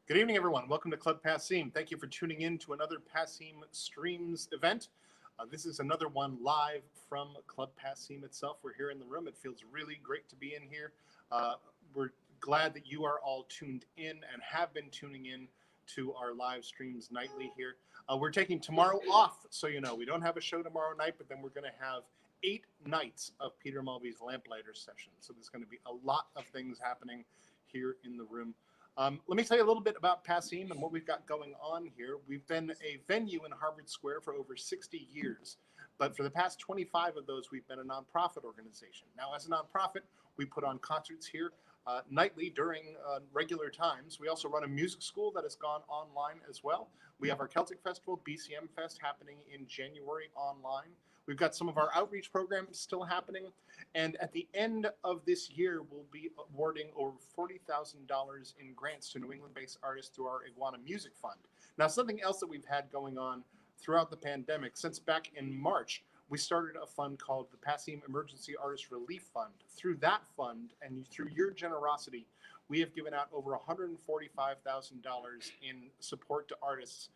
Good evening, everyone. Welcome to Club Passim. Thank you for tuning in to another Passim Streams event. This is another one live from Club Passim itself. We're here in the room. It feels really great to be in here. We're glad that you are all tuned in and have been tuning in to our live streams nightly here. We're taking tomorrow off, so you know we don't have a show tomorrow night, but then we're going to have 8 nights of Peter Mulvey's Lamplighter session. So there's going to be a lot of things happening here in the room. Let me tell you a little bit about Passim and what we've got going on here. We've been a venue in Harvard Square for over 60 years, but for the past 25 of those, we've been a nonprofit organization. Now, as a nonprofit, we put on concerts here nightly during regular times. We also run a music school that has gone online as well. We have our Celtic Festival, BCM Fest, happening in January online. We've got some of our outreach programs still happening. And at the end of this year, we'll be awarding over $40,000 in grants to New England-based artists through our Iguana Music Fund. Now, something else that we've had going on throughout the pandemic, since back in March, we started a fund called the Passim Emergency Artist Relief Fund. Through that fund and through your generosity, we have given out over $145,000 in support to artists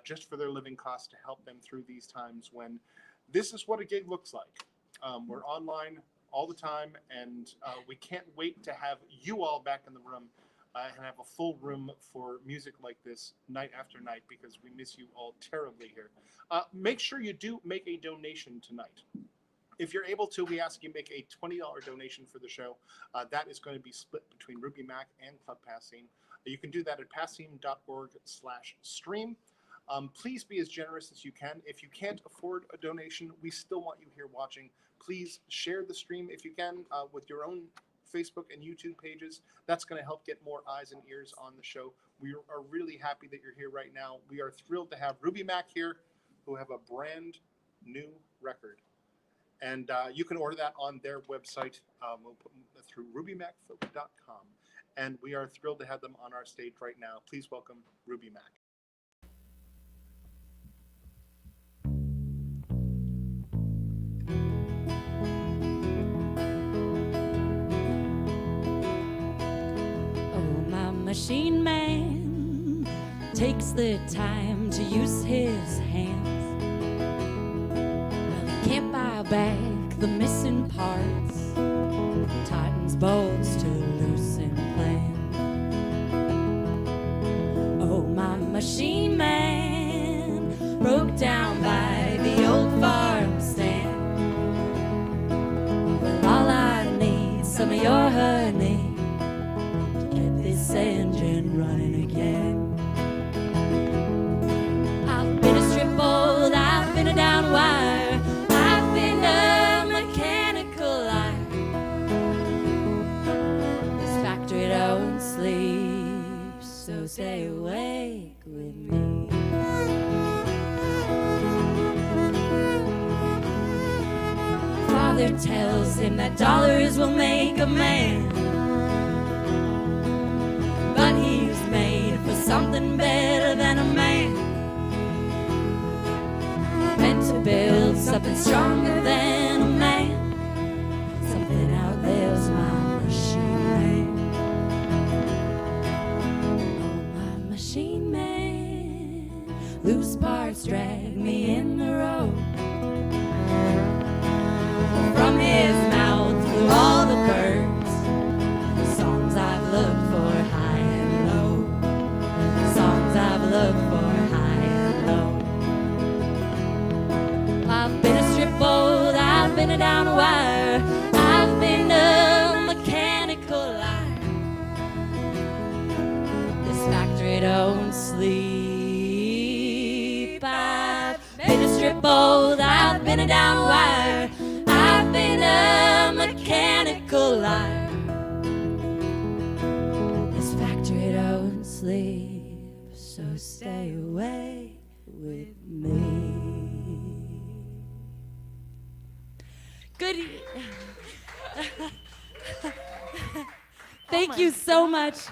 just for their living costs to help them through these times when this is what a gig looks like. We're online all the time, and we can't wait to have you all back in the room and have a full room for music like this night after night, because we miss you all terribly here. Make sure you do make a donation tonight. If you're able to, we ask you make a $20 donation for the show. That is going to be split between Ruby Mack and Club Passim. You can do that at passim.org/stream. Please be as generous as you can. If you can't afford a donation, we still want you here watching. Please share the stream if you can with your own Facebook and YouTube pages. That's going to help get more eyes and ears on the show. We are really happy that you're here right now. We are thrilled to have Ruby Mack here, who have a brand new record. And you can order that on their website. We'll put through rubymackfolk.com. And we are thrilled to have them on our stage right now. Please welcome Ruby Mack. Machine man takes the time to use his hands. Well, he can't buy back the missing parts, tightens bolts to loosen plans. Oh, my machine man broke down by the old farm stand. Well, all I need, some of your honey, this engine running again. I've been a strip bolt, I've been a down wire, I've been a mechanical eye. This factory don't sleep, so stay awake with me. Father tells him that dollars will make a man, but he's made for something better than a man. Meant to build something stronger than a man. Something out there's my machine man. Oh, my machine man, loose parts drag me in the road. From his mouth flew all the birds, songs I've looked for high and low, songs I've looked for high and low. I've been a strip bolt, I've been a down wire, I've been a mechanical liar. This factory don't sleep. I've been a strip bolt, I've been a down wire, I've been a mechanical liar. Sleep, so stay away with me. Good. Thank you so much.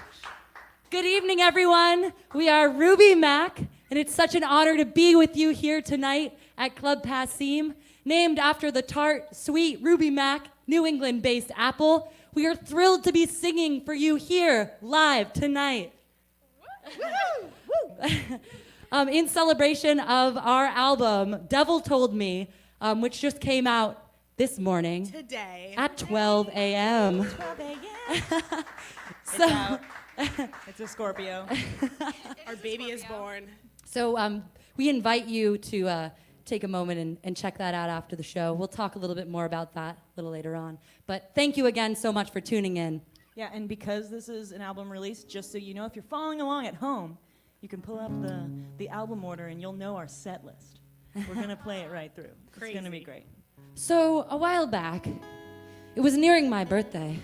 Good evening, everyone. We are Ruby Mack, and it's such an honor to be with you here tonight at Club Passim, named after the tart, sweet Ruby Mack, New England-based apple. We are thrilled to be singing for you here live tonight. In celebration of our album, Devil Told Me, which just came out this morning Today. at 12 a.m. 12 a.m. So, It's a Scorpio. Our baby is born. so we invite you to take a moment and check that out after the show. We'll talk a little bit more about that a little later on. But thank you again so much for tuning in. Yeah, and because this is an album release, just so you know, if you're following along at home, you can pull up the album order and you'll know our set list. We're going to play it right through. It's going to be great. So a while back, it was nearing my birthday,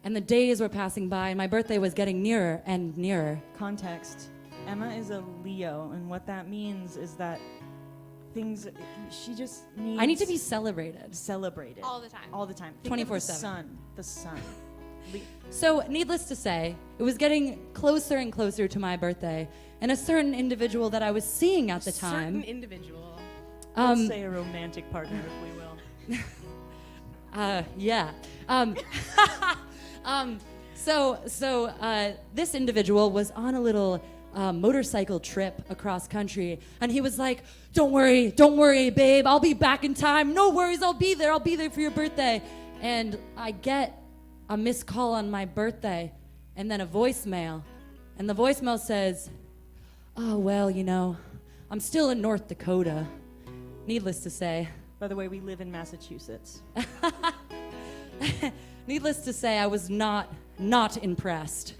and the days were passing by, and my birthday was getting nearer and nearer. Context. Emma is a Leo, and what that means is that she just needs... I need to be celebrated. celebrated. All the time. All the time. Think of 24/7. The sun. So, needless to say, it was getting closer and closer to my birthday, and a certain individual that I was seeing at the Certain time, individual. Let's say a romantic partner, if we will. yeah. This individual was on a little motorcycle trip across country, and he was like, don't worry, babe, I'll be back in time. No worries, I'll be there for your birthday. And I get a missed call on my birthday, and then a voicemail. And the voicemail says, oh, well, I'm still in North Dakota. Needless to say. By the way, we live in Massachusetts. Needless to say, I was not impressed.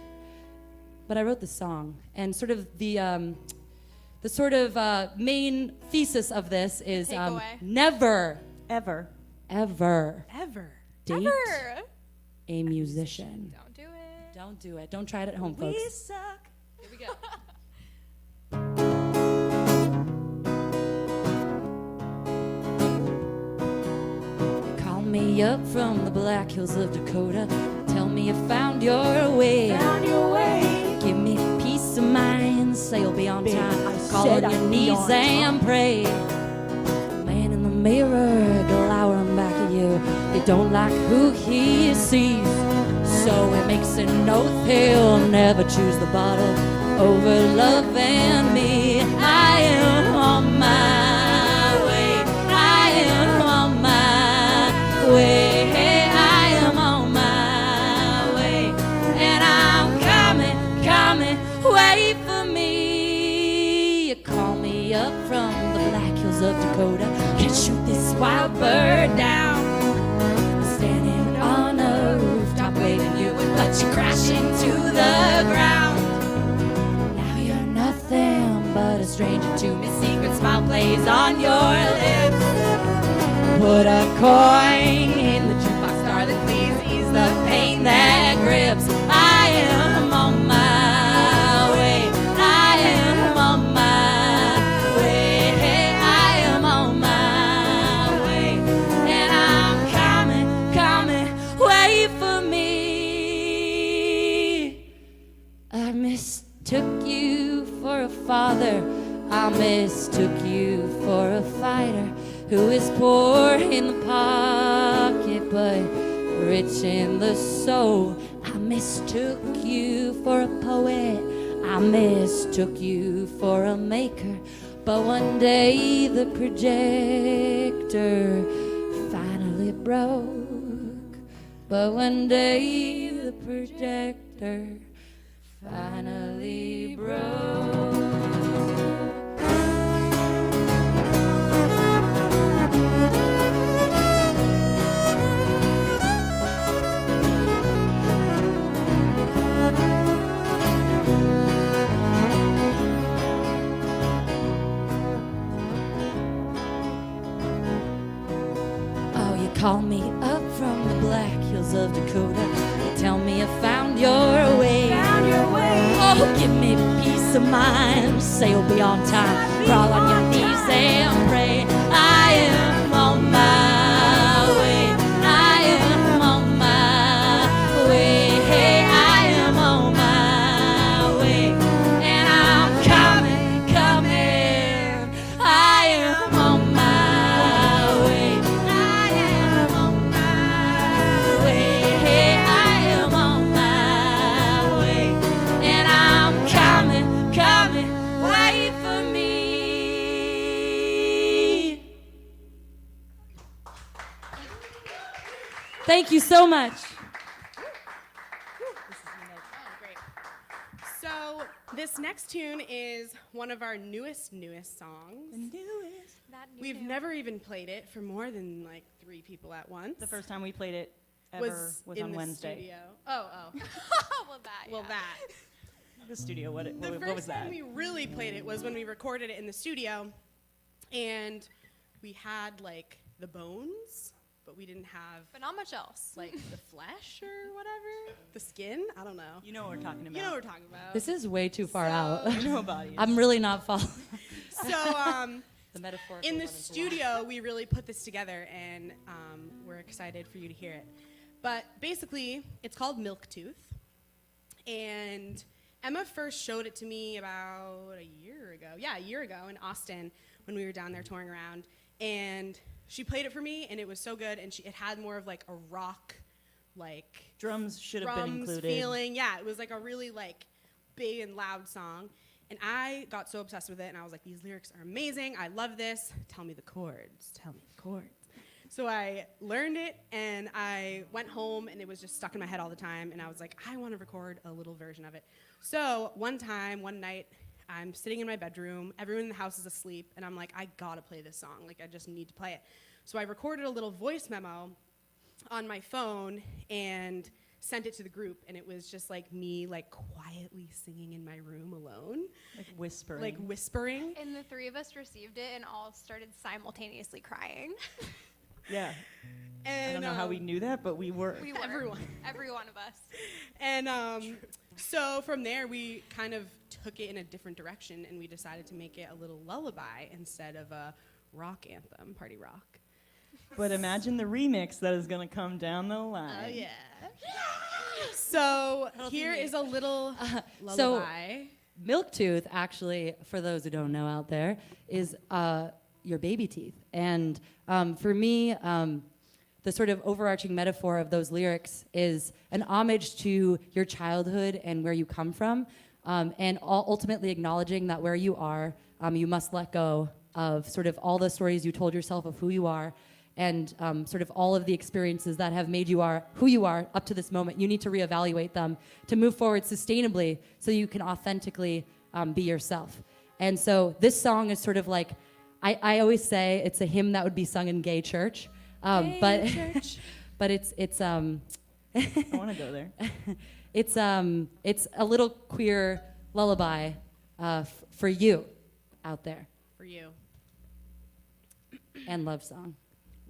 But I wrote the song, and sort of the main thesis of this is Takeaway. never, Ever. ever Ever. date Ever. a musician. Don't do it. Don't do it. Don't try it at home, We folks. suck. Here we go. Call me up from the Black Hills of Dakota. Tell me you found your way. Found your way. Give me peace of mind. Say you'll be on Babe, time. I Call said on your I'd be knees on and pray. Man in the mirror glowering back at you. He don't like who he sees. So he makes an oath he'll never choose the bottle over love and me. I am on my way. I am on my way. I am on my way. And I'm coming, wait for me. You call me up from the Black Hills of Dakota. Can't shoot this wild bird down. Standing on a rooftop waving you, but you crash into the ground. Now you're nothing but a stranger to me. Secret smile plays on your lips. Put a coin in the jukebox, darling, please ease the pain that grips. I am on my way. I am on my way. I am on my way. And I'm coming, wait for me. I mistook you for a father. I mistook you for a fighter who is poor in the pocket but rich in the soul. I mistook you for a poet. I mistook you for a maker. But one day the projector finally broke. But one day the projector finally broke. Call me up from the Black Hills of Dakota. Tell me you found your way. Found your way. Oh, give me peace of mind. Say you'll be on time. Crawl on your knees and pray. I am on my way. I am on my way. I am on my way. And I'm coming. I am on my way. I am on my way, and I'm Thank you so much. Oh, great. So this next tune is one of our newest songs. We've never even played it for more than like 3 people at once. The first time we played it ever was in on the Wednesday. Studio. Oh. Well, that. Well, Yeah. that. The studio, what The was first that? time we really played it was when we recorded it in the studio, and we had like the bones, but we didn't have But not much else. like the flesh or whatever, the skin. I don't know. You know what we're talking about. You know what we're talking about. This is way too far out. You know about it. I'm really not following. So The metaphor. in the studio, we really put this together, and we're excited for you to hear it. But basically, it's called Milk Tooth, and Emma first showed it to me about a year ago. Yeah, a year ago in Austin when we were down there touring around, and she played it for me, and it was so good, and it had more of like a rock, like Drums should have been drums included. feeling. Yeah, it was like a really like big and loud song. And I got so obsessed with it, and I was like, these lyrics are amazing. I love this. Tell me the chords. Tell me the chords. So I learned it, and I went home, and it was just stuck in my head all the time. And I was like, I want to record a little version of it. So one night, I'm sitting in my bedroom. Everyone in the house is asleep, and I'm like, I gotta play this song. Like, I just need to play it. So I recorded a little voice memo on my phone and sent it to the group, and it was just like me like quietly singing in my room alone, Like whispering. like whispering. And the 3 of us received it and all started simultaneously crying. Yeah. And I don't know how we knew that, but we were. We were. Everyone. Every one of us. And so from there we kind of took it in a different direction, and we decided to make it a little lullaby instead of a rock anthem, party rock. But imagine the remix that is going to come down the line. Oh yeah. So here is a little lullaby. Milk tooth, actually, for those who don't know out there, is your baby teeth. And for me, the sort of overarching metaphor of those lyrics is an homage to your childhood and where you come from, and ultimately acknowledging that where you are, you must let go of sort of all the stories you told yourself of who you are, and sort of all of the experiences that have made you who you are up to this moment. You need to reevaluate them to move forward sustainably so you can authentically be yourself. And so this song is sort of like, I always say it's a hymn that would be sung in gay church, but it's I want to go there. it's a little queer lullaby for you out there, For you. and love song.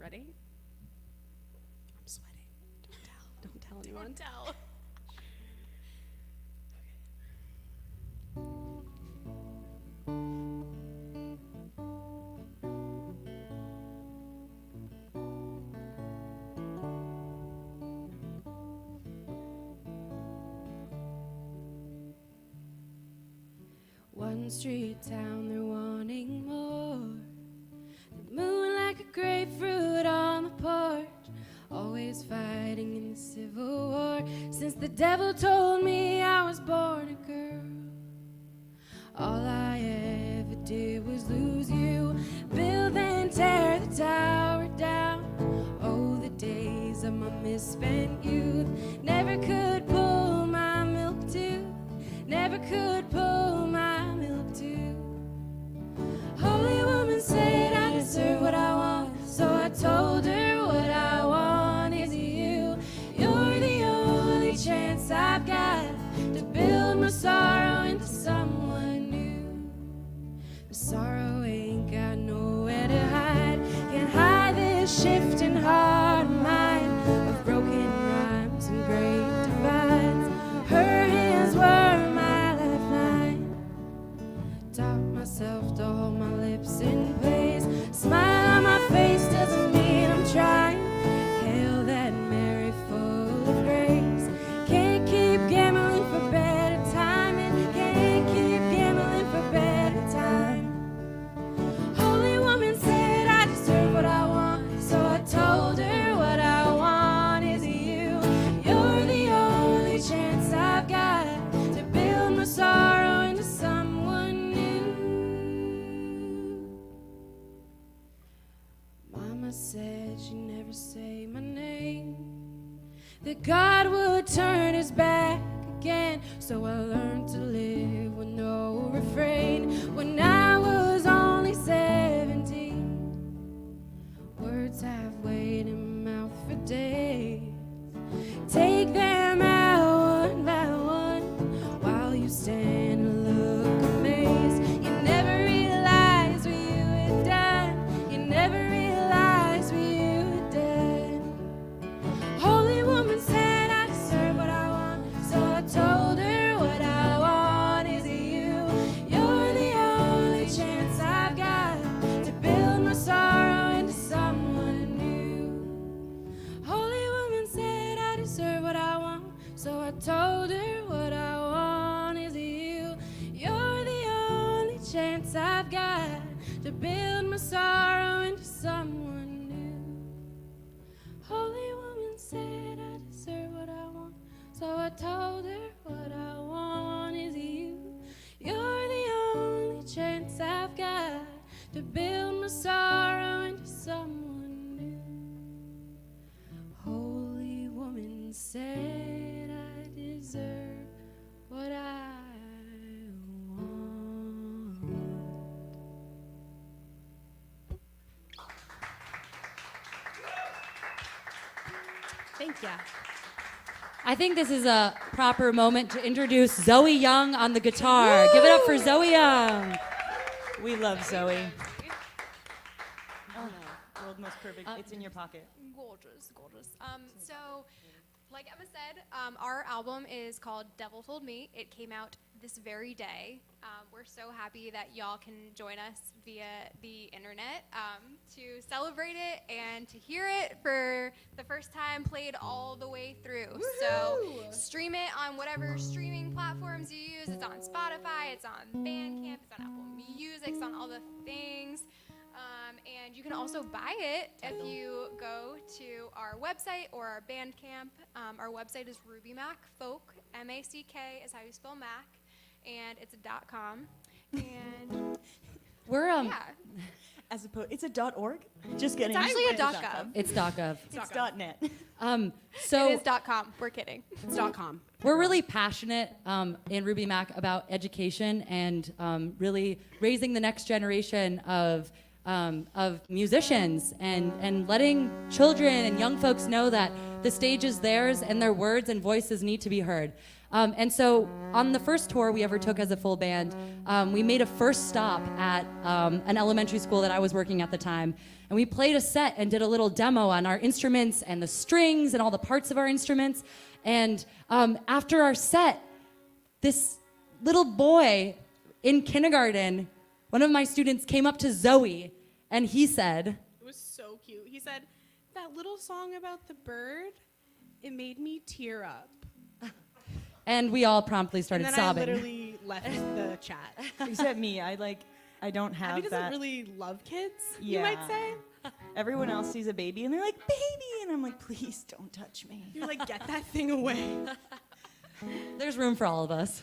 Ready? I'm sweating. Don't tell anyone. Tell. One street town, they're wanting more. The moon like a grapefruit on the porch, always fighting in the Civil War. Since the devil told me I was born a girl, all I ever did was lose you. Build and tear the tower down. Oh, the days of my misspent youth. Never could pull my milk tooth. Never could pull my milk tooth. Holy woman said I deserve what I want, so I told her what I want is you. You're the only chance I've got to build my sorrow into someone new. But sorrow ain't got nowhere to hide. Can't hide this shifting heart of mine, of broken rhymes and great divides. Her hands were my lifeline. Taught myself to hold my lips in place. Smile on my face doesn't mean I'm trying. Hail that Mary full of grace. Can't keep gambling for better time, and can't keep gambling for better time. God would turn his back again. So I learned to live with no refrain. When I was only 17, words have weight in my mouth for days. Take them out one by one while you stand and look amazed. You never realize what you had done. You never realize what you had done. Holy woman said I deserve what I want, so I told her what I want is you. You're the only chance I've got to build my sorrow into someone new. Holy woman said I deserve what I want, so I told her what I want is you. You're the only chance I've got to build my sorrow into someone new. Holy woman said I deserve what I want, so I told her what I want is you. You're the only chance I've got to build my sorrow into someone new. Holy woman said I deserve what I want. Thank ya. I think this is a proper moment to introduce Zoe Young on the guitar. Give it up for Zoe Young. We love Zoe. Oh, world most perfect. It's in your pocket. Gorgeous, gorgeous. So, like Emma said, our album is called Devil Told Me. It came out this very day. We're so happy that y'all can join us via the internet to celebrate it and to hear it for the first time played all the way through. Woo-hoo! So stream it on whatever streaming platforms you use. It's on Spotify, it's on Bandcamp, it's on Apple Music, it's on all the things. And you can also buy it if you go to our website or our Bandcamp. Our website is Ruby Mack Folk. M-A-C-K is how you spell Mac. And it's a .com. And We're yeah, As opposed, it's a .org. Just kidding. it's actually a It's .gov. It's .gov. It's .net. So It is .com. We're kidding. It's .com. we're really passionate in Ruby Mac about education and really raising the next generation of musicians and letting children and young folks know that the stage is theirs and their words and voices need to be heard. And so on the first tour we ever took as a full band, we made a first stop at an elementary school that I was working at the time. And we played a set and did a little demo on our instruments and the strings and all the parts of our instruments. And after our set, this little boy in kindergarten, one of my students came up to Zoe and he said, It was so cute. He said, that little song about the bird, it made me tear up. and we all promptly started And then sobbing. I literally left the chat. Except me. I don't have Abby doesn't that. really love kids, you might say. Everyone else sees a baby and they're like, baby, and I'm like, please don't touch me. You're like, get that thing away. There's room for all of us.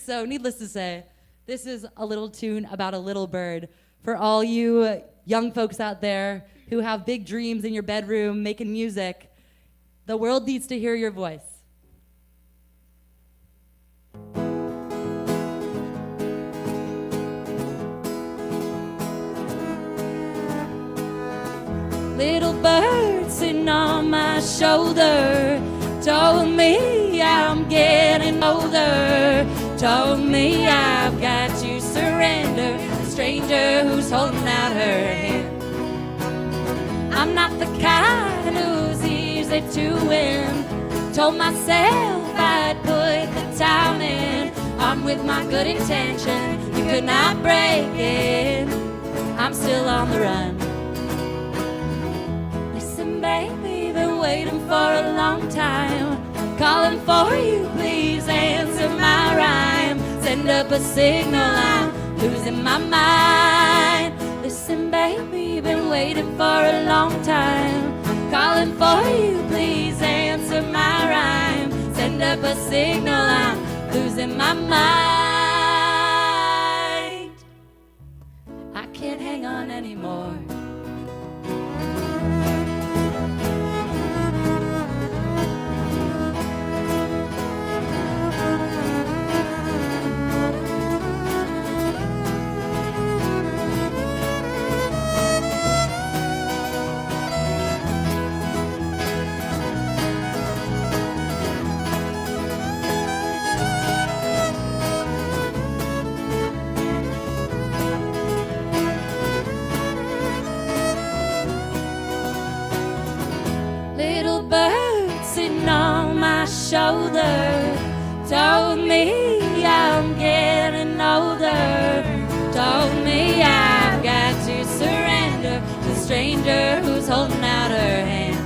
So needless to say, this is a little tune about a little bird for all you young folks out there who have big dreams in your bedroom making music. The world needs to hear your voice. Little bird sitting on my shoulder told me I'm getting older, told me I've got to surrender, a stranger who's holding out her hand. I'm not the kind who's easy to win, told myself I'd put the time in, armed with my good intention, you could not break it, I'm still on the run. Listen baby, been waiting for a long time, calling for you, please answer my rhyme, send up a signal, I'm losing my mind. Listen baby, been waiting for a long time, calling for you, please answer my rhyme, send up a signal, I'm losing my mind. I can't hang on anymore. sitting on my shoulder told me I'm getting older, told me I've got to surrender to the stranger who's holding out her hand.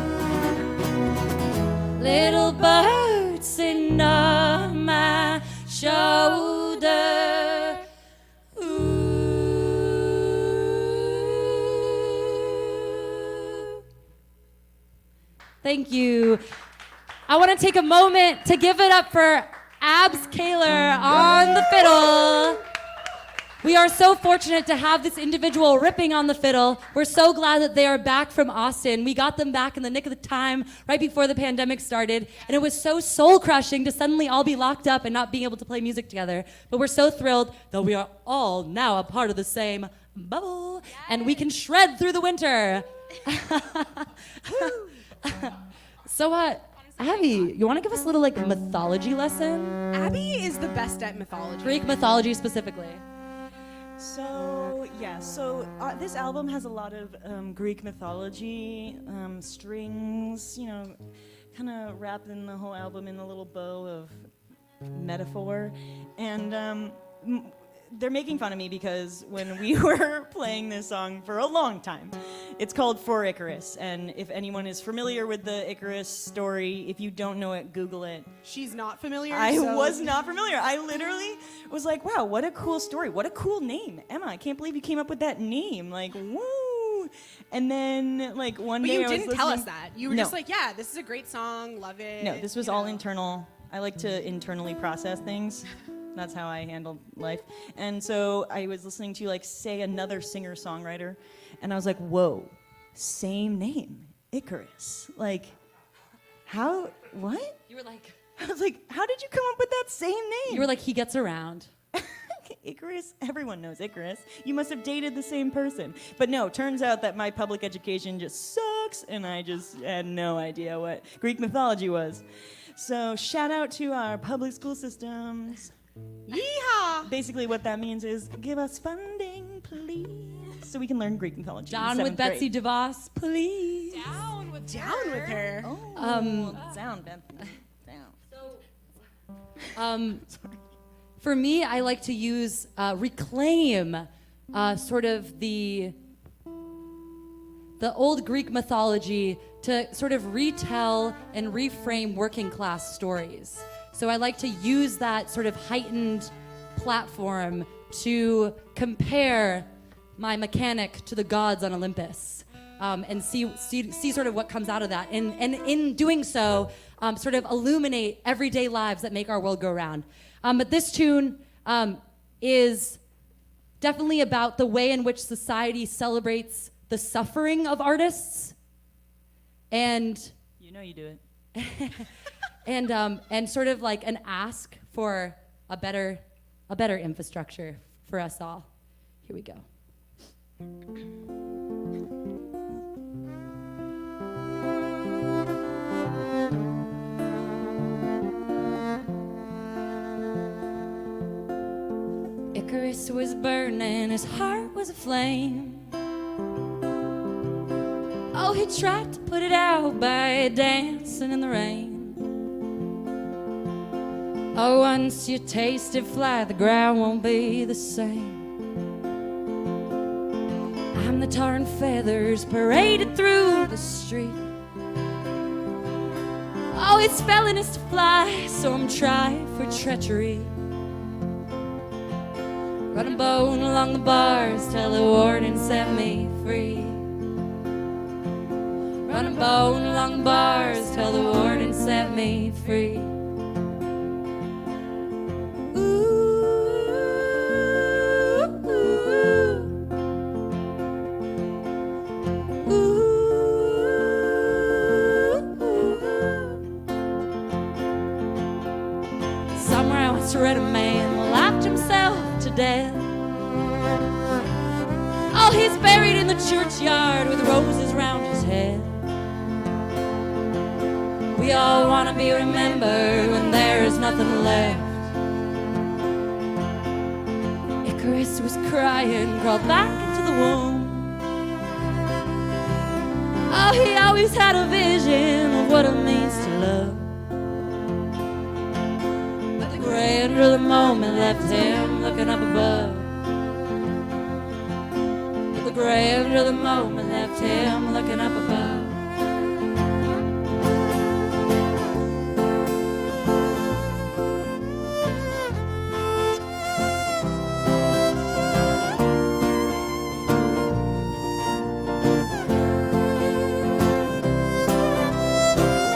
Little bird sitting on my shoulder. Ooh. Thank you. I want to take a moment to give it up for Abs Kaler on the fiddle. We are so fortunate to have this individual ripping on the fiddle. We're so glad that they are back from Austin. We got them back in the nick of the time, right before the pandemic started, and it was so soul-crushing to suddenly all be locked up and not being able to play music together. But we're so thrilled that we are all now a part of the same bubble, and we can shred through the winter. So Abby, you want to give us a little mythology lesson? Abby is the best at mythology. Greek mythology specifically. So this album has a lot of Greek mythology, strings, kind of wrapping the whole album in a little bow of metaphor. And they're making fun of me because when we were playing this song for a long time, it's called For Icarus. And if anyone is familiar with the Icarus story, if you don't know it, Google it. She's not familiar. I was not familiar. I literally was like, wow, what a cool story. What a cool name. Emma, I can't believe you came up with that name. Woo. And then one But day you I was didn't tell us listening- that. You were No. just like, yeah, this is a great song, love it. No, this was all internal. I like to internally process things. That's how I handle life. And so I was listening to say another singer-songwriter, and I was like, whoa, same name, Icarus. How, what? You were like, I was like, how did you come up with that same name? you were like, he gets around. Icarus? Everyone knows Icarus. You must have dated the same person. But no, turns out that my public education just sucks, and I just had no idea what Greek mythology was. So shout out to our public school systems. Yeehaw! Basically what that means is give us funding, please, so we can learn Greek mythology. in Down with 7th Betsy grade. DeVos, please. Down with Down with her. Oh, down, Betsy. Down. For me, I like to use reclaim sort of the old Greek mythology to sort of retell and reframe working class stories. So I like to use that sort of heightened platform to compare my mechanic to the gods on Olympus, and see sort of what comes out of that. And in doing so, sort of illuminate everyday lives that make our world go round. But this tune is definitely about the way in which society celebrates the suffering of artists, and You know you do it. and sort of an ask for a better infrastructure for us all. Here we go. Icarus was burning, his heart was aflame. Oh, he tried to put it out by dancing in the rain. Oh, once you taste it fly, the ground won't be the same. I'm the tar and feathers paraded through the street. Oh, it's felonious to fly, so I'm tried for treachery. Run a bone along the bars till the warden set me free. Run a bone along the bars till the warden set me free. Somewhere I once read a man laughed himself to death. Oh, he's buried in the churchyard with roses round his head. We all want to be remembered when there is nothing left. Icarus was crying, crawled back into the womb. Oh, he always had a vision of what it means to love. moment left him looking up above. The grandeur of the moment left him looking up above.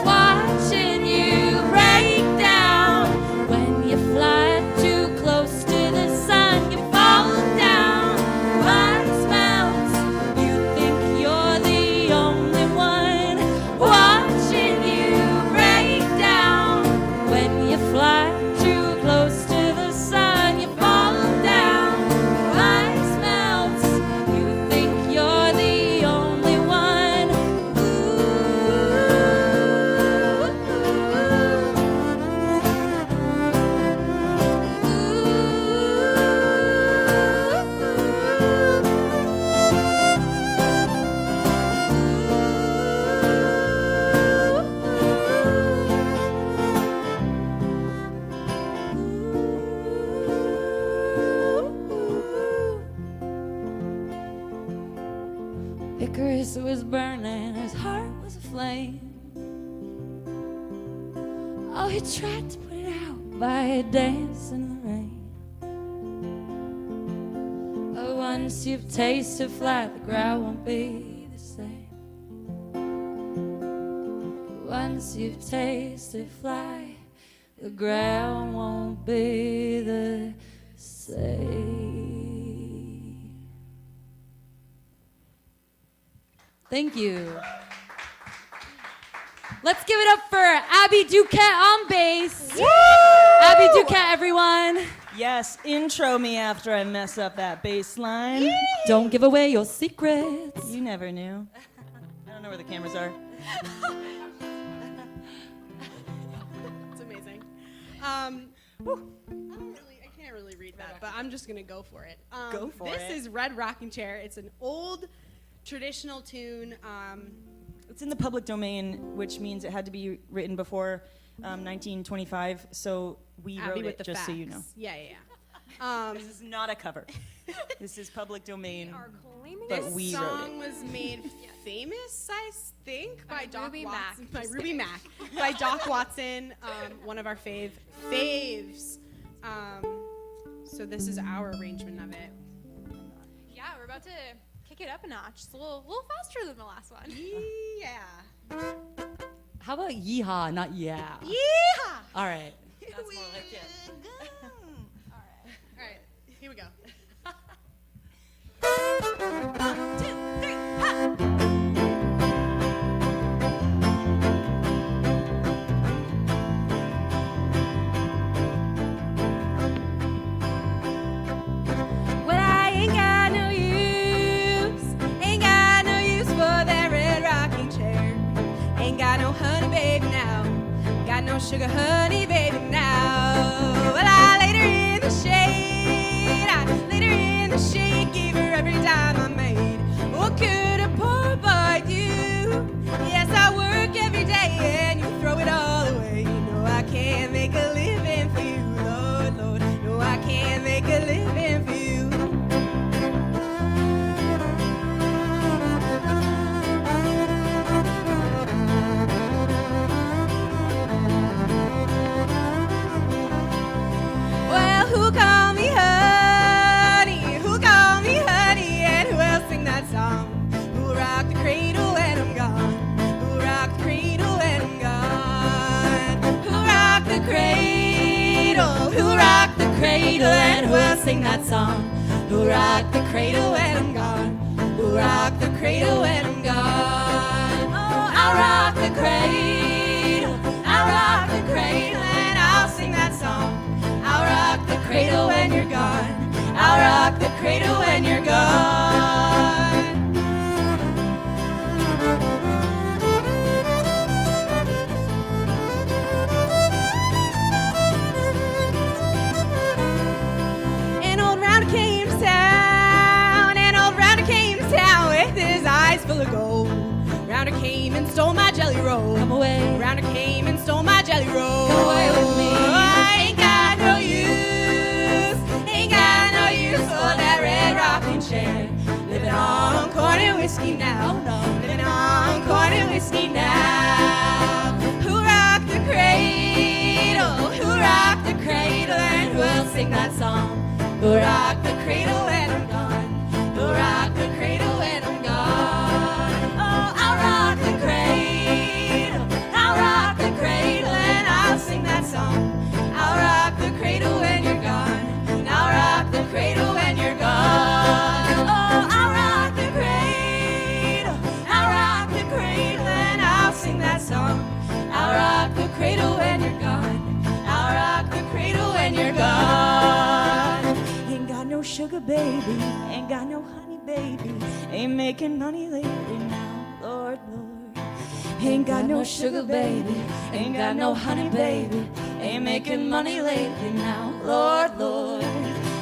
Watching you break down when you fly too close to the sun, you fall down. Ice melts, you think you're the only one. Watching you break down when you fly too close to the sun, you fall down. Ice melts, you think you're the only one. Icarus was burning, his heart was aflame. Oh, he tried to put it out by dancing in the rain. Oh, once you've tasted flight, the ground won't be the same. Once you've tasted flight, the ground won't be the same. Thank you. Let's give it up for Abby Duquette on bass. Abby Duquette, everyone. Yes, intro me after I mess up that bass line. Don't give away your secrets. You never knew. I don't know where the cameras are. It's amazing. I can't really read that, but I'm just gonna go for it. Go for this it. is Red Rocking Chair. It's an old traditional tune. It's in the public domain, which means it had to be written before 1925. So we Abby wrote with it, the just facts. so you know. Yeah. This is not a cover. This is public domain. Are claiming But This we wrote song was made famous, I think, by Doc Ruby Watson. Mack. By Just Ruby kidding. Mack. By Doc Watson, one of our faves. So this is our arrangement of it. Yeah, we're about to kick it up a notch. It's a little faster than the last one. Yeah. How about yeehaw, not yeah? Yeah. All right. That's more like it. All right. Here we go. Well, I ain't got no use for that red rocking chair. Ain't got no honey, baby, now. Got no sugar, honey, baby, now. Well, I laid her in the shade. Gave her every dime I made. Oh, could a poor boy do? Yes, I work every day and you throw it all away. You know I can't make a living for you, Lord, Lord. No, I can't make a living for you. Well, who called me honey? Who called me honey? And who else sing that song? Who rock the cradle when I'm gone? Who rock the cradle when I'm gone? Who rock the cradle? Who rock the cradle? And who else sing that song? Who rock the cradle when I'm gone? Who rock the cradle when I'm gone? Oh, I'll rock the cradle. I'll rock the cradle and I'll sing that song. I'll rock the cradle when you're gone. I'll rock the cradle when you're gone. An old rounder came to town. An old rounder came to town with his eyes full of gold. Rounder came and stole my jelly roll. Come away. Rounder came and stole my jelly roll. Come away with me. I ain't got no use. sing that song. We'll rock the cradle when I'm gone. We'll rock the cradle when I'm gone. Oh, I'll rock the cradle. I'll rock the cradle and I'll sing that song. I'll rock the cradle when you're gone. And I'll rock the cradle when you're gone. Oh, I'll rock the cradle. I'll rock the cradle and I'll sing that song. I'll rock the cradle when you're gone. I'll rock the cradle when you're gone. Ain't got no sugar baby, ain't got no honey baby, ain't making money lately now, Lord, Lord. Ain't got no sugar baby, ain't got no honey baby, ain't making money lately now, Lord, Lord.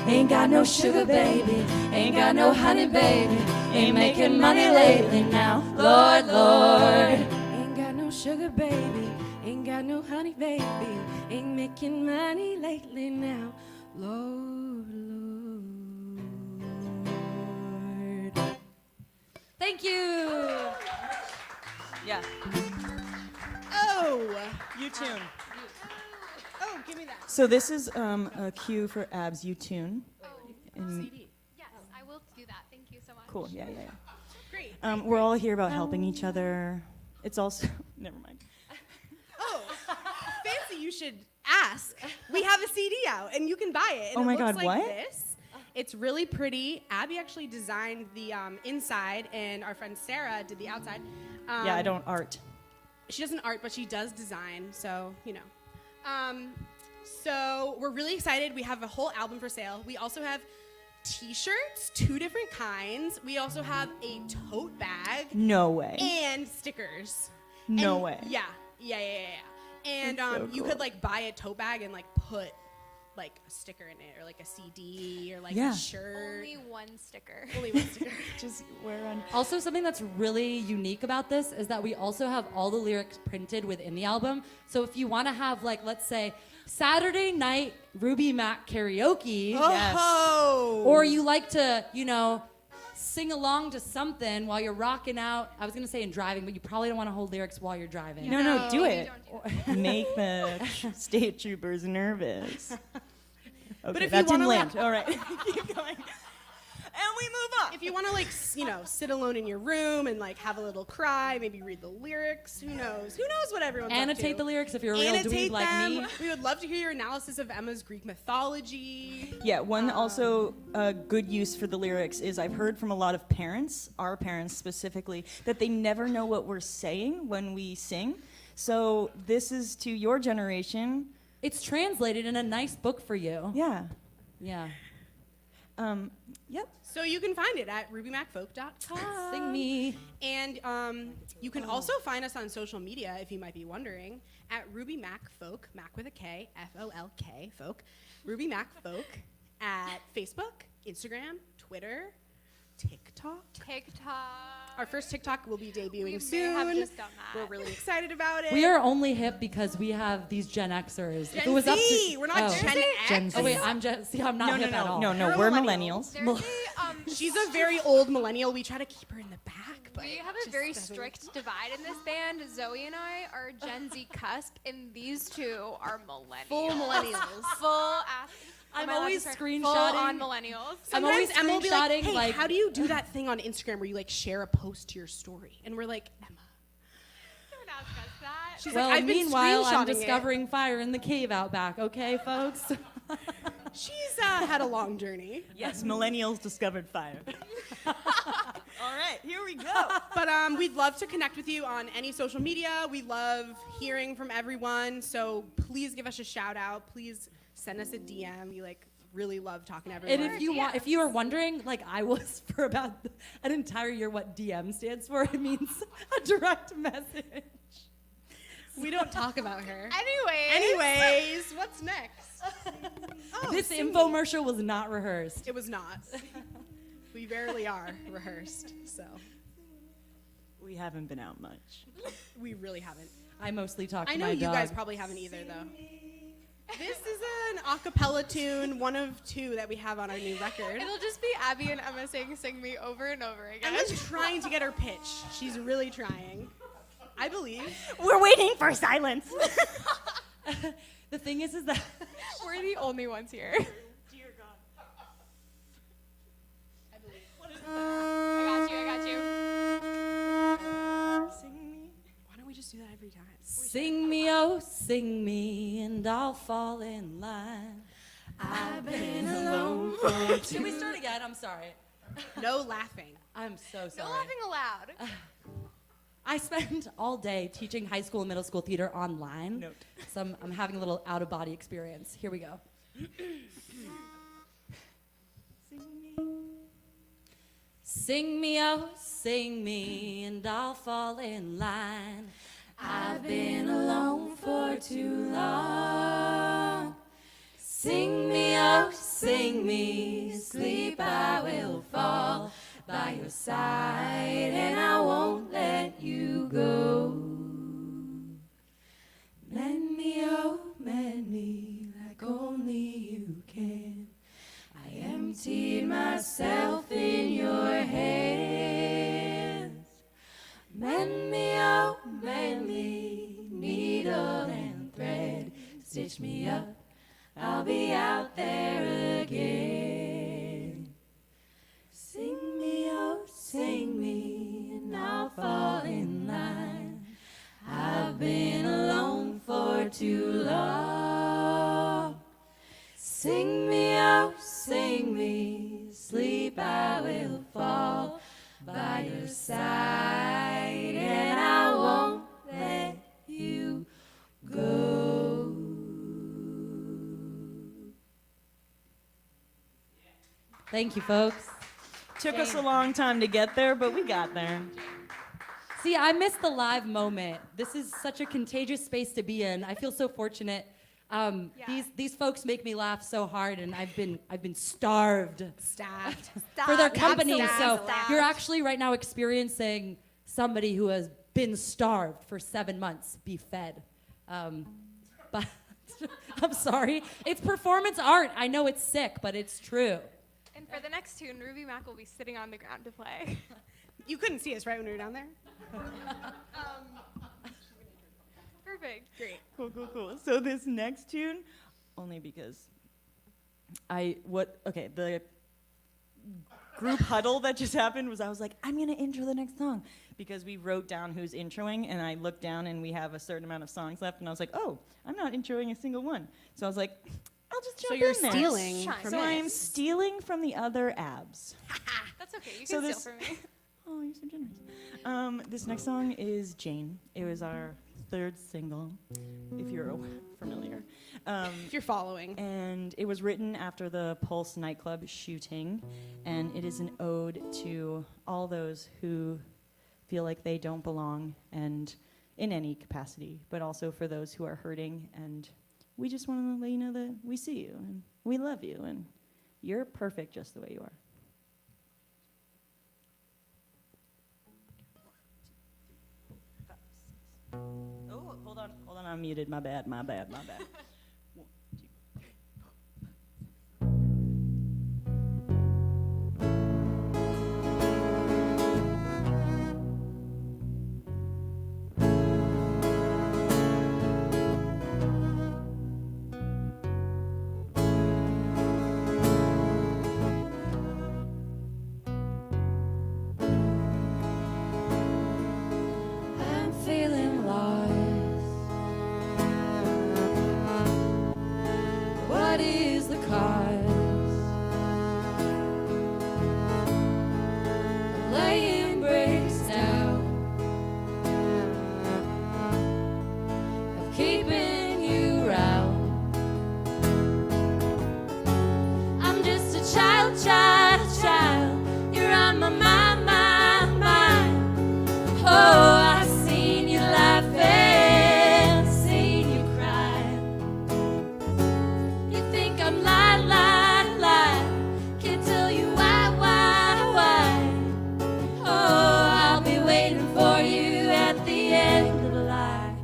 Ain't got no sugar baby, ain't got no honey baby, ain't making money lately now, Lord, Lord. Ain't got no sugar baby, ain't got no honey baby, ain't making money lately now, Lord, Lord. Thank you. Yeah, Oh, you tune. oh, give me that. So this is a cue for Abs, you tune. And Yes, I will do that. Thank you so much. cool, yeah, yeah, yeah. Great. We're all here about helping each other. It's also, never mind. Oh, fancy, you should ask. We have a CD out, and you can buy it. And Oh it my looks God, like what? This. It's really pretty. Abby actually designed the inside, and our friend Sarah did the outside. Yeah, I don't art. She doesn't art, but she does design, so, you know. So we're really excited. We have a whole album for sale. We also have t-shirts, 2 different kinds. We also have a tote bag No way. and stickers. No And- way. Yeah. And That's so you cool. could like buy a tote bag and like put like a sticker in it or like a CD or like Yeah. a shirt. Only one sticker. Only one sticker. Just wear on. Also, something that's really unique about this is that we also have all the lyrics printed within the album. So if you want to have, like, let's say, Saturday night Ruby Mack karaoke, Oh. or you like to, you know, sing along to something while you're rocking out. I was going to say in driving, but you probably don't want to hold lyrics while you're driving. No, do we it. don't do that. Make the state troopers nervous. Okay, if that you wanna, didn't land. like- All right, keep going. And we move on. If you want to like, you know, sit alone in your room and like have a little cry, maybe read the lyrics, who knows? Who knows what everyone's up Annotate to. the lyrics if you're a real Annotate dweeb like them. me. We would love to hear your analysis of Emma's Greek mythology. Yeah, one also good use for the lyrics is I've heard from a lot of parents, our parents specifically, that they never know what we're saying when we sing. So this is to your generation. It's translated in a nice book for you. Yeah. Yeah. Yep. So you can find it at rubymackfolk.com. Sing me. And you can also find us on social media, if you might be wondering, at Ruby Mack Folk, Mac with a K, F-O-L-K, Folk, Ruby Mack Folk, at Facebook, Instagram, Twitter, TikTok. Our first TikTok will be debuting We may soon. have just done that. We're really excited about it. We are only hip because we have these Gen Xers. If Gen it was up Z. to, We're not Gen X. Gen Z. Oh wait, I'm not hip at all. No, You're a we're millennial. millennials. There's a, She's a very old millennial. We try to keep her in the back, but we have it a very just doesn't- strict divide in this band. Zoe and I are Gen Z cusp, and these two are millennials. Full millennials. Full ass. I'm am I allowed to always swear? screenshotting. Full on millennials. I'm always Sometimes Emma will be like, screenshotting, hey, like- how do you do that thing on Instagram where you like share a post to your story? And we're like, Emma. Don't ask us that. She's Well, like, I've been meanwhile, I'm screenshotting it." discovering fire in the cave out back. Okay, folks. She's had a long journey. Yes, millennials discovered fire. All right, here we go. But we'd love to connect with you on any social media. We love hearing from everyone. So please give us a shout out. Please send us a DM. We like really love talking to everyone. And if you are wondering, like I was for about an entire year, what DM stands for, it means a direct message. we don't talk about her. Anyways. What's next? This singing. infomercial was not rehearsed. It was not. We barely are rehearsed, so We haven't been out much. we really haven't. I mostly talk to I know my you dog. guys probably haven't either, though. This is an a cappella tune, one of 2 that we have on our new record. It'll just be Abby and Emma saying "Sing Me" over and over again. Emma's trying to get her pitch. She's really trying. I believe. We're waiting for silence. The thing is that We're the only ones here. I got you. Sing me. Why don't we just do that every time? Sing me, oh, sing me, and I'll fall in line. I've been alone for too. Can we start again? I'm sorry. No laughing. I'm so No sorry. laughing aloud. I spent all day teaching high school and middle school theater online. Note. So I'm having a little out-of-body experience. Here we go. Sing me, oh, sing me, and I'll fall in line. I've been alone for too long. Sing me, oh, sing me, sleep I will fall by your side, and I won't let you go. Mend me, oh, mend me, like only you can. I emptied myself in your hands. Mend me, oh, mend me, needle and thread, stitch me up, I'll be out there again. Sing me, oh, sing me, and I'll fall in line. I've been alone for too long. Sing me, oh, sing me, sleep I will fall by your side, and I won't let you go. Thank you, folks. Took us a long time to get there, but we got there. See, I miss the live moment. This is such a contagious space to be in. I feel so fortunate. These folks make me laugh so hard, and I've been starved Staffed. for their company. Absolutely So starved. you're actually right now experiencing somebody who has been starved for 7 months be fed. But I'm sorry, it's performance art. I know it's sick, but it's true. And for the next tune, Ruby Mack will be sitting on the ground to play. You couldn't see us right when we were down there? Perfect. Great. Cool. So this next tune, only because the group huddle that just happened was I was like, I'm gonna intro the next song because we wrote down who's introing, and I looked down and we have a certain amount of songs left, and I was like, oh, I'm not introing a single one. So I was like, I'll just jump So you're in there. stealing Shine. from So I am us. stealing from the other abs. That's okay. You So can this- steal from me. Oh, you're so generous. This next song is Jane. It was our third single, if you're familiar. If you're following. And it was written after the Pulse nightclub shooting, and it is an ode to all those who feel like they don't belong, and in any capacity, but also for those who are hurting. And we just want to let you know that we see you, and we love you, and you're perfect just the way you are. Oh, hold on, I'm muted. My bad. One, two. I'm feeling lost. What is the cause? I'm laying bricks down of keeping you round. I'm just a child. You're on my mind. Oh, I've seen you laughing, seen you cry. You think I'm lying. Can't tell you why. Oh, I'll be waiting for you at the end of the line.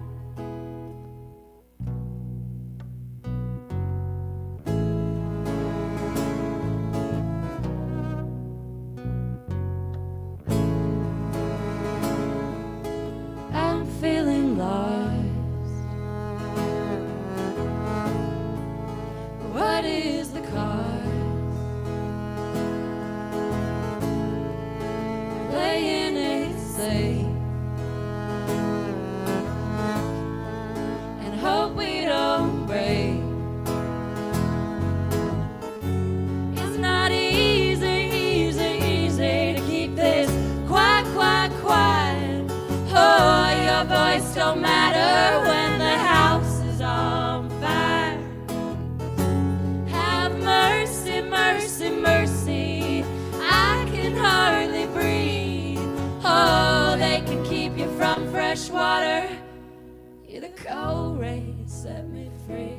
set me free.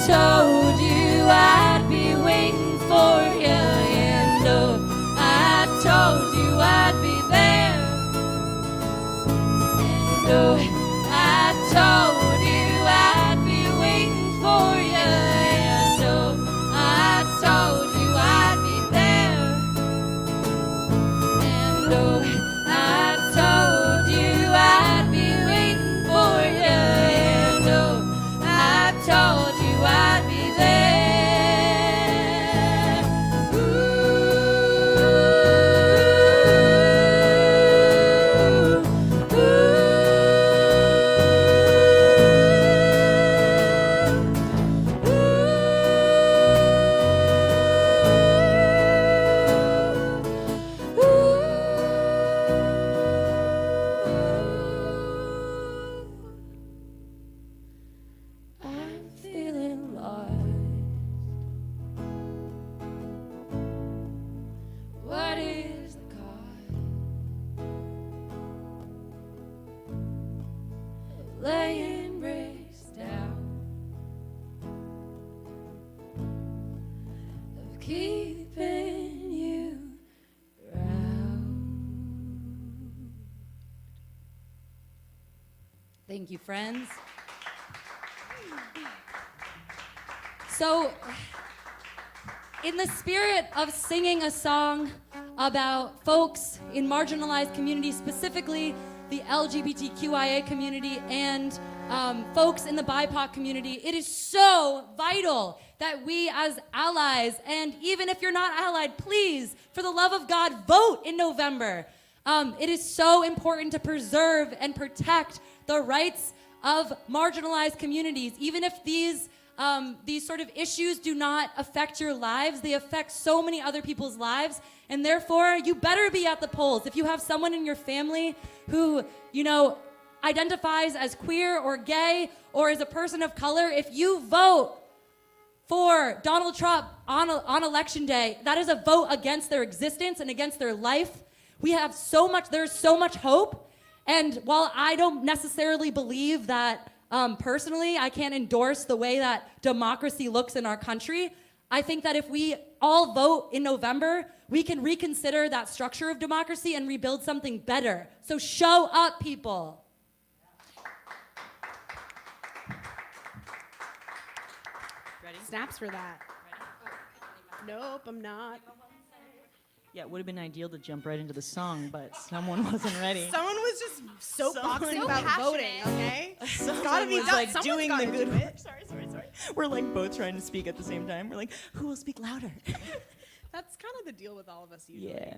Told you I'd be waiting for you, and oh, I told you I'd be there, and oh, I told you I'd be waiting for you, and oh, I told you I'd be there, and oh, I told you I'd be waiting for you, and oh, I told you I'd be there. Ooh, I'm feeling lost. What is the cause of laying bricks down, of keeping you around? Thank you, friends. So, in the spirit of singing a song about folks in marginalized communities, specifically the LGBTQIA community and folks in the BIPOC community, it is so vital that we as allies, and even if you're not allied, please, for the love of God, vote in November. It is so important to preserve and protect the rights of marginalized communities, even if these sort of issues do not affect your lives. They affect so many other people's lives, and therefore you better be at the polls. If you have someone in your family who, identifies as queer or gay or is a person of color, if you vote for Donald Trump on election day, that is a vote against their existence and against their life. There's so much hope, and while I don't necessarily believe that personally, I can't endorse the way that democracy looks in our country. I think that if we all vote in November, we can reconsider that structure of democracy and rebuild something better. So show up, people. Ready? Snaps for that. Nope, I'm not. Yeah, it would have been ideal to jump right into the song, but someone wasn't ready. Someone was just soapboxing So about passionate. voting, okay? Someone gotta be was done. like Someone's doing the gotta good do work. it. Sorry. We're like both trying to speak at the same time. We're like, who will speak louder? That's kind of the deal with all of us usually. Yeah.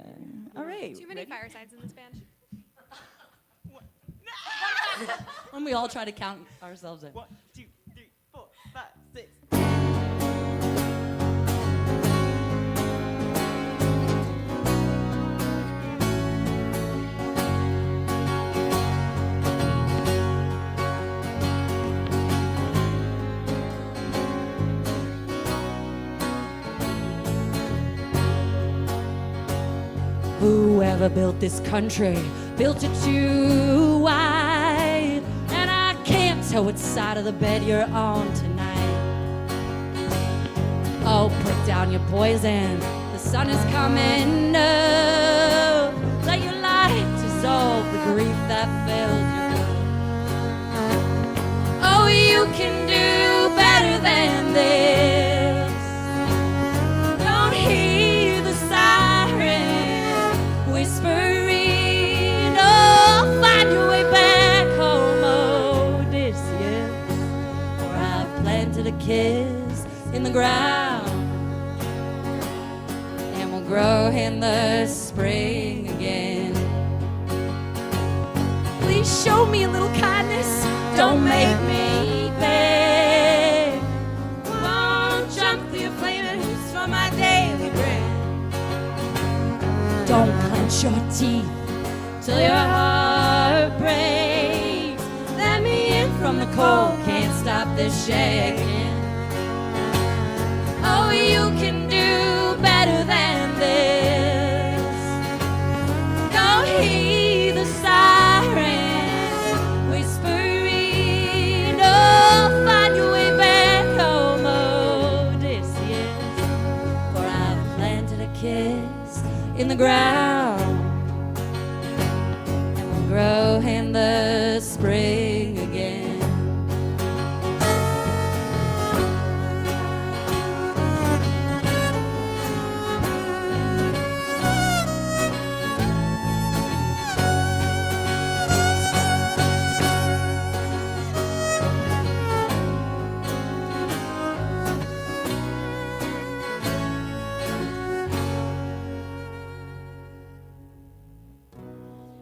All right. Too many firesides in this band. When we all try to count ourselves in. 1, 2, 3, 4, 5, 6. Whoever built this country built it too wide, and I can't tell which side of the bed you're on tonight. Oh, put down your poison, the sun is coming up. Let your light dissolve the grief that filled your cup. Oh, you can do better than this. Don't hear the sirens whispering. Oh, find your way back home, Odysseus. For I've planted a kiss in the ground, and will grow in the spring again. Please show me a little kindness. Don't make me beg. Won't jump through your flaming hoops for my Don't clench your teeth till your heart breaks. Let me in from the cold, can't stop this shaking. Oh, you can do better than this. Don't heed the sirens whispering. Oh, find your way back home, Odysseus. For I've planted a kiss in the ground and will grow in the spring again.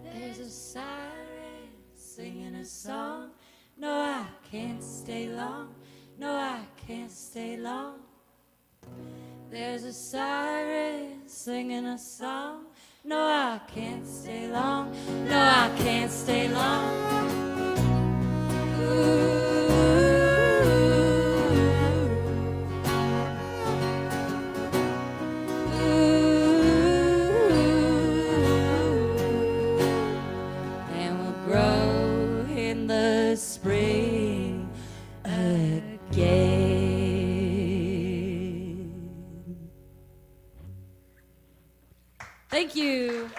There's a siren singing a song. No, I can't stay long. No, I can't stay long. There's a siren singing a song. No, I can't stay long. No, I can't stay long. And we'll grow in the spring again. Thank you.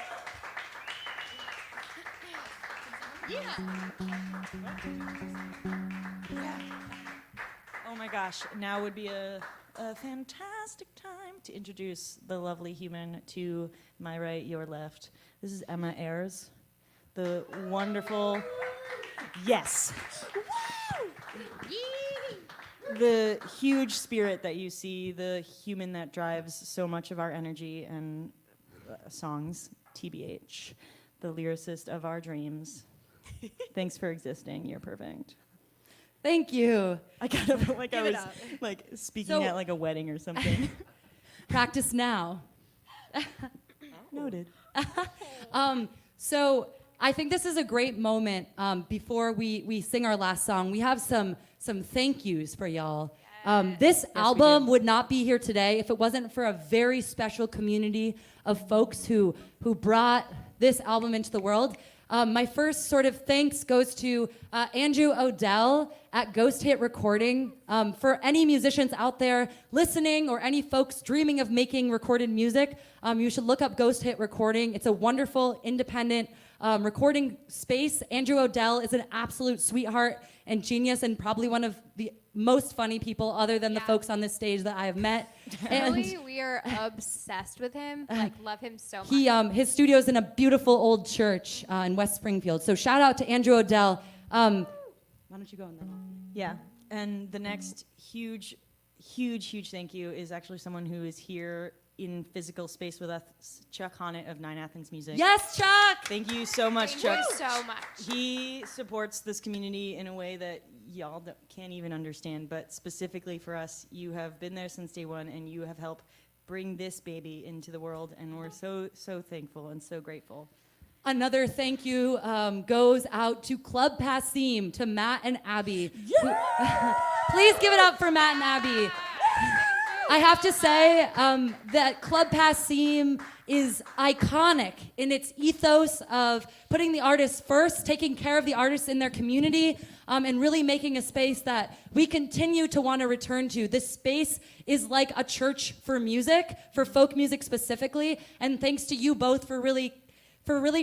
Oh my gosh, now would be a fantastic time to introduce the lovely human to my right, your left. This is Emma Ayers, the wonderful, yes, the huge spirit that you see, the human that drives so much of our energy and songs, TBH, the lyricist of our dreams. Thanks for existing, you're perfect. Thank you. I kind of felt like Give I it was up. like speaking So- at like a wedding or something. Practice now. Noted. So I think this is a great moment before we sing our last song. We have some thank yous for y'all. This album would not be here today if it wasn't for a very special community of folks who brought this album into the world. My first sort of thanks goes to Andrew Odell at Ghost Hit Recording. For any musicians out there listening or any folks dreaming of making recorded music, you should look up Ghost Hit Recording. It's a wonderful, independent recording space. Andrew Odell is an absolute sweetheart and genius and probably one of the most funny people other than the Yeah. folks on this stage that I have met. Really, we are obsessed with him. Like, love him so much. His studio's in a beautiful old church in West Springfield. So shout out to Andrew Odell. Why don't you go on that? Yeah. And the next huge thank you is actually someone who is here in physical space with us, Chuck Honnett of Nine Athens Music. Yes, Chuck! Thank you so much, Thank Chuck. you so much. He supports this community in a way that y'all can't even understand, but specifically for us, you have been there since day one, and you have helped bring this baby into the world, and we're so thankful and so grateful. Another thank you goes out to Club Passim, to Matt and Abby. Please give it up for Matt and Abby. I have to say that Club Passim is iconic in its ethos of putting the artists first, taking care of the artists in their community, and really making a space that we continue to want to return to. This space is like a church for music, for folk music specifically, and thanks to you both for really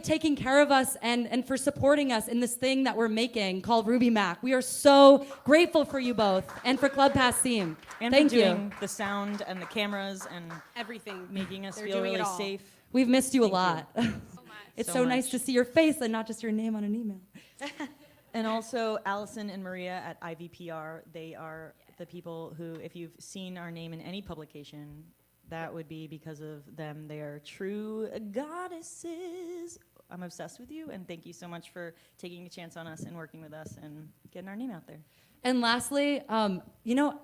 taking care of us and for supporting us in this thing that we're making called Ruby Mack. We are so grateful for you both and for Club Passim. And Thank for doing you. the sound and the cameras and Everything. making us They're feel doing it really all. safe. We've missed you a Thank lot. So much. It's So so nice much. to see your face and not just your name on an email. And also Allison and Maria at IVPR. They are the people who, if you've seen our name in any publication, that would be because of them. They are true goddesses. I'm obsessed with you, and thank you so much for taking a chance on us and working with us and getting our name out there. And lastly, I'm gonna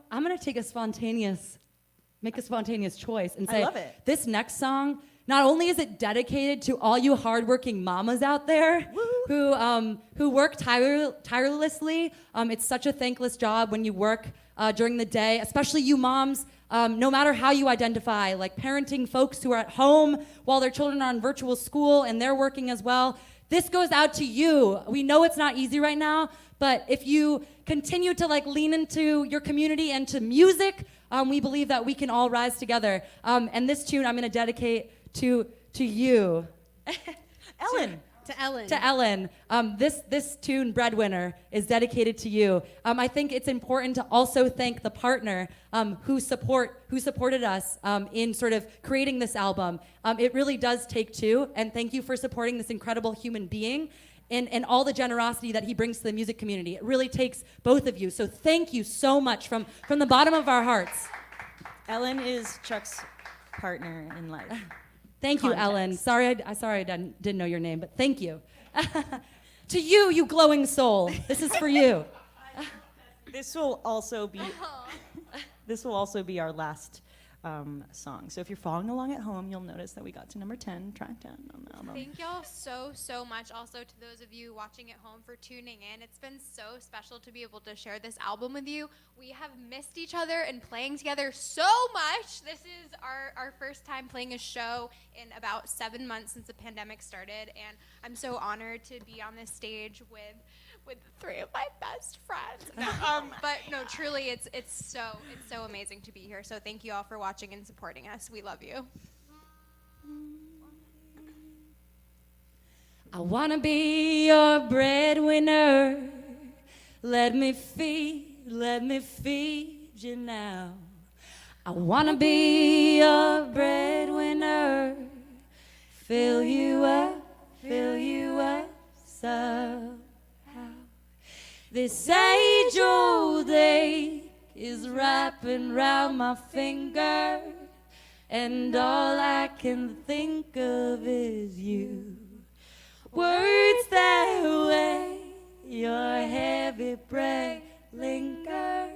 make a spontaneous choice and I say love it. this next song Not only is it dedicated to all you hardworking mamas out there who work tirelessly. It's such a thankless job when you work during the day, especially you moms, no matter how you identify, like parenting folks who are at home while their children are in virtual school and they're working as well. This goes out to you. We know it's not easy right now, but if you continue to like lean into your community and to music, we believe that we can all rise together. And this tune I'm going to dedicate to you. Ellen. To Ellen. To Ellen. This tune, Breadwinner, is dedicated to you. I think it's important to also thank the partner who supported us in sort of creating this album. It really does take two, and thank you for supporting this incredible human being and all the generosity that he brings to the music community. It really takes both of you. So thank you so much from the bottom of our hearts. Ellen is Chuck's partner in life. Thank you, Context. Ellen. Sorry I didn't know your name, but thank you. To you, you glowing soul. This is for you. This will also be our last song. So if you're following along at home, you'll notice that we got to number 10, track 10 on the album. Thank y'all so much also to those of you watching at home for tuning in. It's been so special to be able to share this album with you. We have missed each other and playing together so much. This is our first time playing a show in about 7 months since the pandemic started, and I'm so honored to be on this stage with three of my best friends. But no, truly, it's so amazing to be here. So thank you all for watching and supporting us. We love you. I wanna be your breadwinner. Let me feed you now. I wanna be your breadwinner. Fill you up somehow. This age-old ache is wrapping round my finger, and all I can think of is you. Words that weigh, your heavy breath lingers.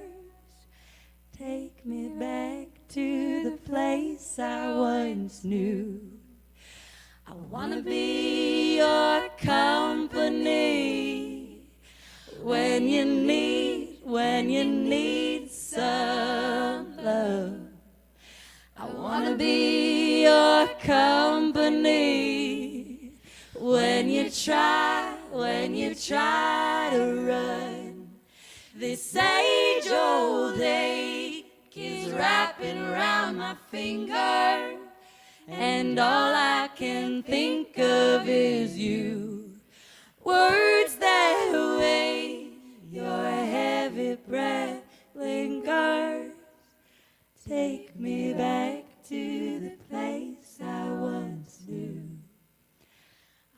Take me back to the place I once knew. I wanna be your company when you need some love. I wanna be your company when you try to run. This age-old ache is wrapping around my finger, and all I can think of is you. Words that weigh, your heavy breath lingers. Take me back to the place I once knew.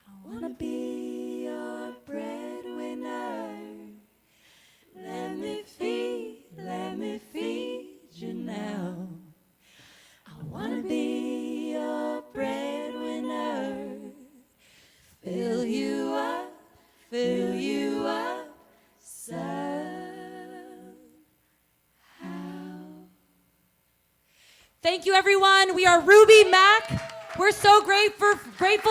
I wanna be your breadwinner. Let me feed you now. I wanna be your breadwinner. Fill you up somehow. Thank you, everyone. We are Ruby Mack. We're so grateful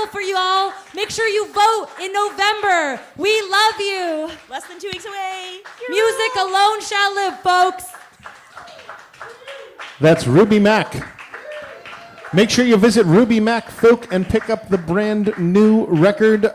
for you all. Make sure you vote in November. We love you. Less than 2 weeks away. Music alone shall live, folks. That's Ruby Mack. Make sure you visit Ruby Mack Folk and pick up the brand new record.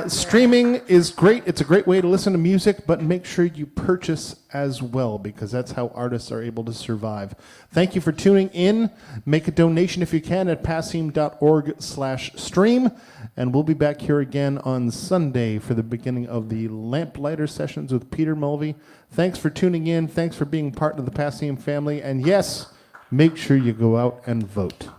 Streaming is great. It's a great way to listen to music, but make sure you purchase as well, because that's how artists are able to survive. Thank you for tuning in. Make a donation if you can at passim.org/stream. And we'll be back here again on Sunday for the beginning of the Lamplighter sessions with Peter Mulvey. Thanks for tuning in. Thanks for being part of the Passim family. And yes, make sure you go out and vote.